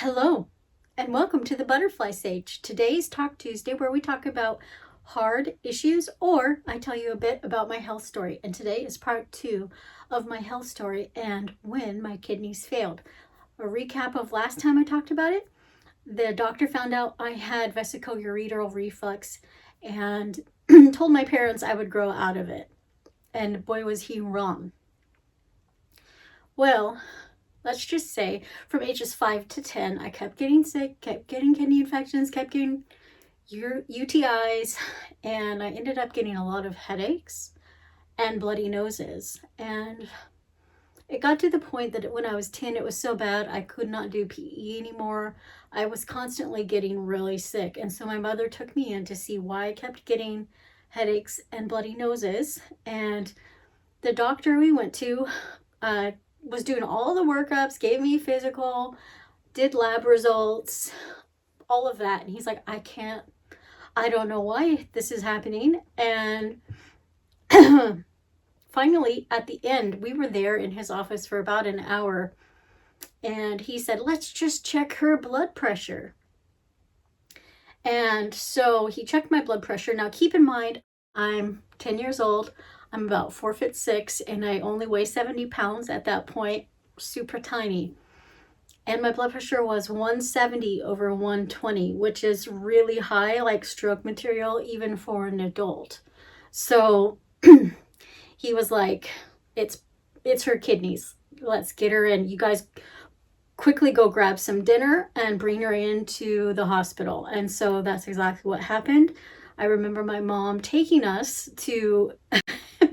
Hello, and welcome to the Butterfly Sage. Today's Talk Tuesday, where we talk about hard issues, or I tell you a bit about my health story. And today is part 2 of my health story and when my kidneys failed. A recap of last time I talked about it. The doctor found out I had vesicoureteral reflux and told my parents I would grow out of it. And boy, was he wrong. Well, let's just say from ages 5 to 10, I kept getting sick, kept getting kidney infections, kept getting UTIs, and I ended up getting a lot of headaches and bloody noses. And it got to the point that when I was 10, it was so bad I could not do PE anymore. I was constantly getting really sick. And so my mother took me in to see why I kept getting headaches and bloody noses. And the doctor we went to was doing all the workups, gave me physical, did lab results, all of that. And he's like, I don't know why this is happening. And finally, at the end, we were there in his office for about an hour. And he said, let's just check her blood pressure. And so he checked my blood pressure. Now, keep in mind, I'm 10 years old. I'm about 4'6", and I only weigh 70 pounds at that point, super tiny. And my blood pressure was 170 over 120, which is really high, like stroke material, even for an adult. So he was like, it's her kidneys. Let's get her in. You guys quickly go grab some dinner and bring her into the hospital. And so that's exactly what happened. I remember my mom taking us to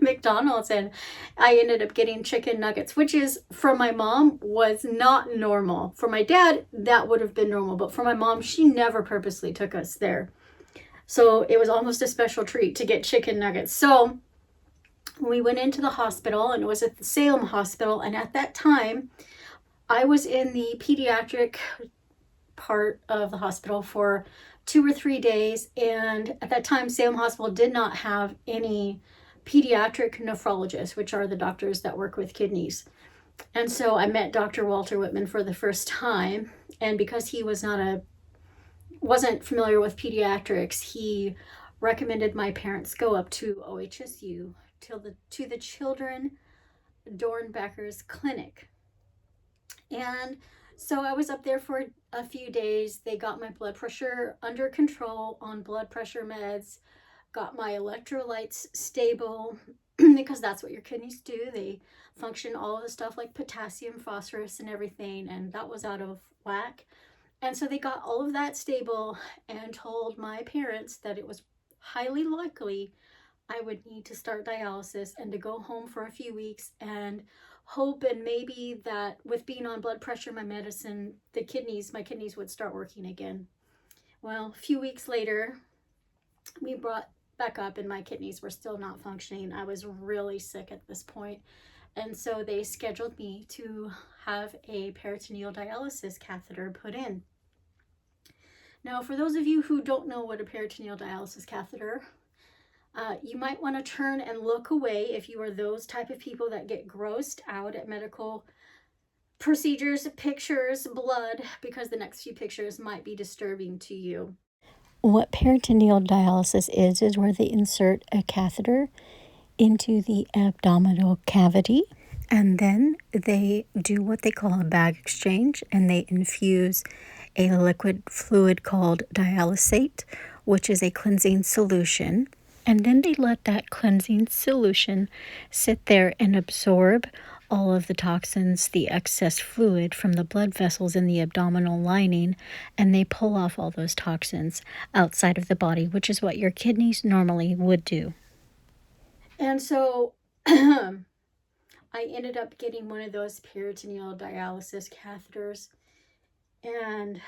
McDonald's, and I ended up getting chicken nuggets, which is, for my mom, was not normal. For my dad, that would have been normal, but for my mom, she never purposely took us there. So it was almost a special treat to get chicken nuggets. So we went into the hospital, and it was at the Salem Hospital, and at that time, I was in the pediatric part of the hospital for 2 or 3 days, and at that time, Salem Hospital did not have any pediatric nephrologists, which are the doctors that work with kidneys. And so I met Dr. Walter Whitman for the first time, and because he wasn't familiar with pediatrics, he recommended my parents go up to OHSU to the Children Dornbecker's Clinic. And so I was up there for a few days. They got my blood pressure under control on blood pressure meds, got my electrolytes stable, because that's what your kidneys do. They function all of the stuff like potassium, phosphorus, and everything, and that was out of whack. And so they got all of that stable and told my parents that it was highly likely I would need to start dialysis and to go home for a few weeks and hope and maybe that with being on blood pressure, my medicine, my kidneys would start working again. Well, a few weeks later, we brought back up and my kidneys were still not functioning. I was really sick at this point. And so they scheduled me to have a peritoneal dialysis catheter put in. Now, for those of you who don't know what a peritoneal dialysis catheter, you might want to turn and look away if you are those type of people that get grossed out at medical procedures, pictures, blood, because the next few pictures might be disturbing to you. What peritoneal dialysis is where they insert a catheter into the abdominal cavity, and then they do what they call a bag exchange, and they infuse a liquid fluid called dialysate, which is a cleansing solution. And then they let that cleansing solution sit there and absorb all of the toxins, the excess fluid from the blood vessels in the abdominal lining, and they pull off all those toxins outside of the body, which is what your kidneys normally would do. And so I ended up getting one of those peritoneal dialysis catheters, and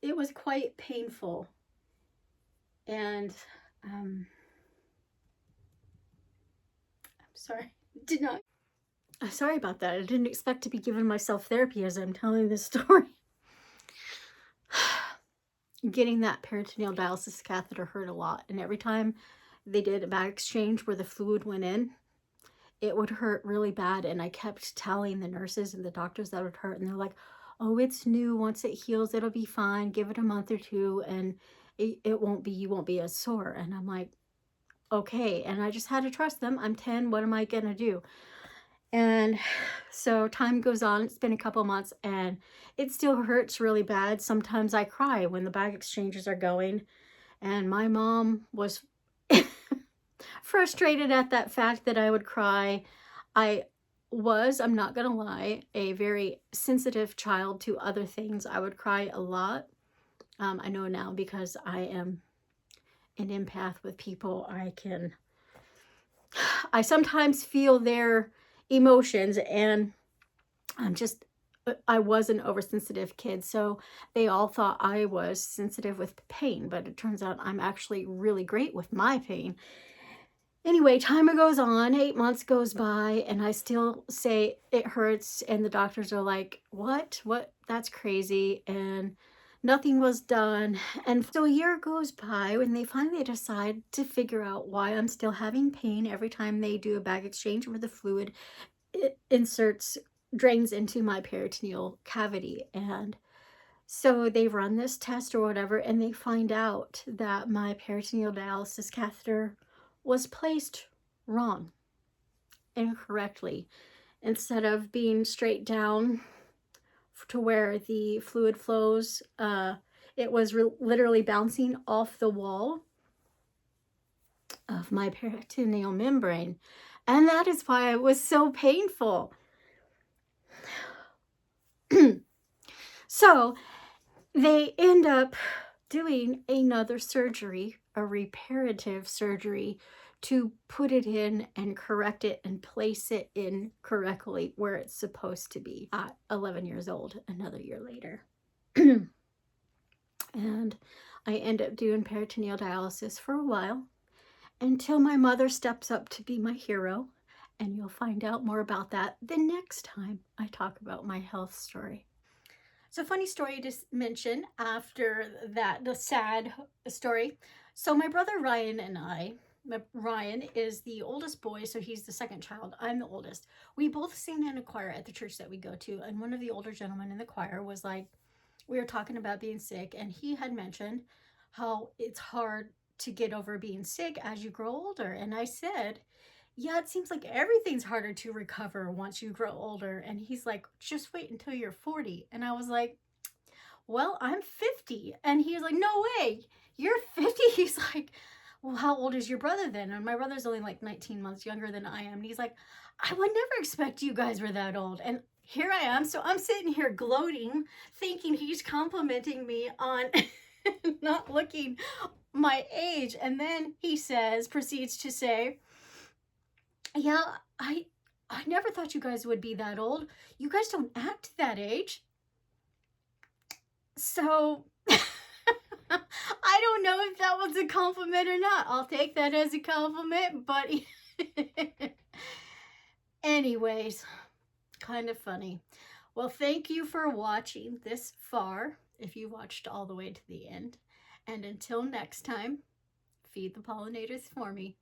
it was quite painful. And I'm sorry about that. I didn't expect to be giving myself therapy as I'm telling this story. Getting that peritoneal dialysis catheter hurt a lot. And every time they did a bag exchange where the fluid went in, it would hurt really bad. And I kept telling the nurses and the doctors that it would hurt. And they're like, oh, it's new. Once it heals, it'll be fine. Give it a month or two and it won't be, you won't be as sore. And I'm like, okay. And I just had to trust them. I'm 10. What am I going to do? And so time goes on. It's been a couple months and it still hurts really bad. Sometimes I cry when the bag exchanges are going. And my mom was frustrated at that fact that I would cry. I'm not gonna lie, a very sensitive child to other things. I would cry a lot. I know now because I am an empath with people. I sometimes feel their emotions, and I was an oversensitive kid, so they all thought I was sensitive with pain, but it turns out I'm actually really great with my pain. Anyway, time goes on, 8 months goes by, and I still say it hurts, and the doctors are like, what? That's crazy, and nothing was done. And so a year goes by when they finally decide to figure out why I'm still having pain every time they do a bag exchange where the fluid drains into my peritoneal cavity. And so they run this test or whatever, and they find out that my peritoneal dialysis catheter was placed wrong, incorrectly. Instead of being straight down to where the fluid flows, it was literally bouncing off the wall of my peritoneal membrane. And that is why it was so painful. So they end up doing another surgery, a reparative surgery, to put it in and correct it and place it in correctly where it's supposed to be at 11 years old, another year later. And I end up doing peritoneal dialysis for a while until my mother steps up to be my hero. And you'll find out more about that the next time I talk about my health story. So funny story to mention after that, the sad story. So my brother Ryan and Ryan is the oldest boy, so he's the second child. I'm the oldest. We both sing in a choir at the church that we go to, and one of the older gentlemen in the choir was like, we were talking about being sick, and he had mentioned how it's hard to get over being sick as you grow older. And I said, yeah, it seems like everything's harder to recover once you grow older. And he's like, just wait until you're 40. And I was like, well, I'm 50. And he's like, no way, you're 50? He's like, well, how old is your brother then? And my brother's only like 19 months younger than I am. And he's like, I would never expect you guys were that old. And here I am. So I'm sitting here gloating, thinking he's complimenting me on not looking my age. And then he proceeds to say, yeah, I never thought you guys would be that old. You guys don't act that age. So I don't know if that was a compliment or not. I'll take that as a compliment, but anyways, kind of funny. Well, thank you for watching this far, if you watched all the way to the end. And until next time, feed the pollinators for me.